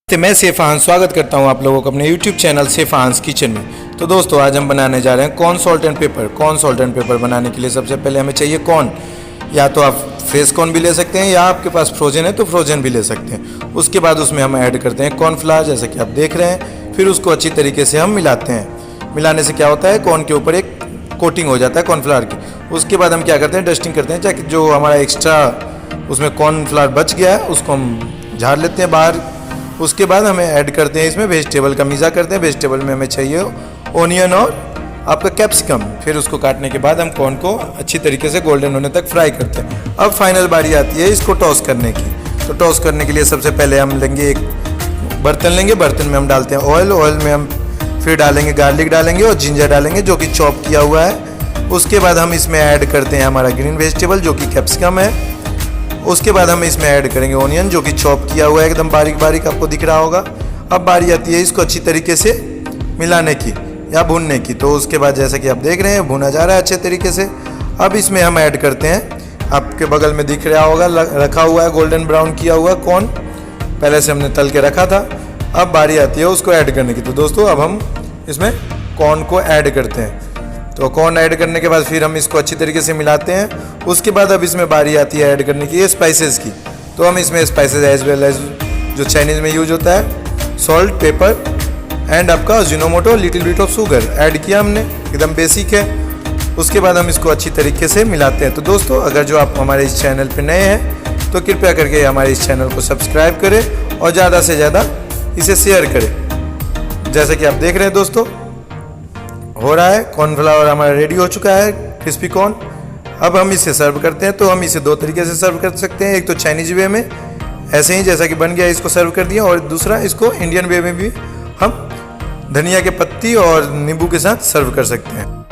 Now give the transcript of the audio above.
मैं सेफ आहान स्वागत करता हूं आप लोगों को अपने YouTube चैनल सेफ आहान्स किचन में। तो दोस्तों आज हम बनाने जा रहे हैं corn salt and paper. Corn salt and paper बनाने के लिए सबसे पहले हमें चाहिए कॉर्न। या तो आप फ्रेश कॉर्न भी ले सकते हैं या आपके पास फ्रोजन है तो फ्रोजन भी ले सकते हैं। उसके बाद उसमें हम ऐड करते हैं कॉर्नफ्लावर जैसा कि आप देख रहे हैं। फिर उसको अच्छी तरीके से हम मिलाते हैं। मिलाने से क्या होता है, कॉर्न के ऊपर एक कोटिंग हो जाता है कॉर्नफ्लावर की। उसके बाद हम क्या करते हैं, डस्टिंग करते हैं ताकि जो हमारा एक्स्ट्रा उसमें कॉर्नफ्लावर बच गया है उसको हम झाड़ लेते हैं बाहर। उसके बाद हमें ऐड करते हैं इसमें वेजिटेबल का मीज़ा करते हैं। वेजिटेबल में हमें चाहिए ओनियन और आपका कैप्सिकम। फिर उसको काटने के बाद हम कॉर्न को अच्छी तरीके से गोल्डन होने तक फ्राई करते हैं। अब फाइनल बारी आती है इसको टॉस करने की। तो टॉस करने के लिए सबसे पहले हम लेंगे एक बर्तन लेंगे। बर्तन में हम डालते हैं ऑयल। ऑयल में हम फिर डालेंगे गार्लिक डालेंगे और जिंजर डालेंगे जो कि चॉप किया हुआ है। उसके बाद हम इसमें ऐड करते हैं हमारा ग्रीन वेजिटेबल जो कि कैप्सिकम है। उसके बाद हम इसमें ऐड करेंगे ओनियन जो कि चॉप किया हुआ है एकदम बारीक बारीक, आपको दिख रहा होगा। अब बारी आती है इसको अच्छी तरीके से मिलाने की या भूनने की। तो उसके बाद जैसा कि आप देख रहे हैं भुना जा रहा है अच्छे तरीके से। अब इसमें हम ऐड करते हैं, आपके बगल में दिख रहा होगा रखा हुआ है गोल्डन ब्राउन किया हुआ कॉर्न, पहले से हमने तल के रखा था। अब बारी आती है उसको ऐड करने की। तो दोस्तों अब हम इसमें कॉर्न को ऐड करते हैं। तो कॉर्न ऐड करने के बाद फिर हम इसको अच्छी तरीके से मिलाते हैं। उसके बाद अब इसमें बारी आती है ऐड करने की स्पाइसेस की। तो हम इसमें स्पाइसेस एज वेल एज जो चाइनीज़ में यूज होता है, सॉल्ट, पेपर एंड आपका Ajinomoto, little bit of sugar add किया हमने, एकदम बेसिक है। उसके बाद हम इसको अच्छी तरीके से मिलाते हैं। तो दोस्तों अगर जो आप हमारे इस चैनल पर नए हैं तो कृपया करके हमारे इस चैनल को सब्सक्राइब करें और ज़्यादा से ज़्यादा इसे शेयर करें। जैसे कि आप देख रहे हैं दोस्तों हो रहा है, कॉर्नफ्लावर हमारा रेडी हो चुका है, क्रिस्पी कॉर्न। अब हम इसे सर्व करते हैं। तो हम इसे दो तरीके से सर्व कर सकते हैं। एक तो चाइनीज वे में ऐसे ही जैसा कि बन गया इसको सर्व कर दिया, और दूसरा इसको इंडियन वे में भी हम धनिया के पत्ती और नींबू के साथ सर्व कर सकते हैं।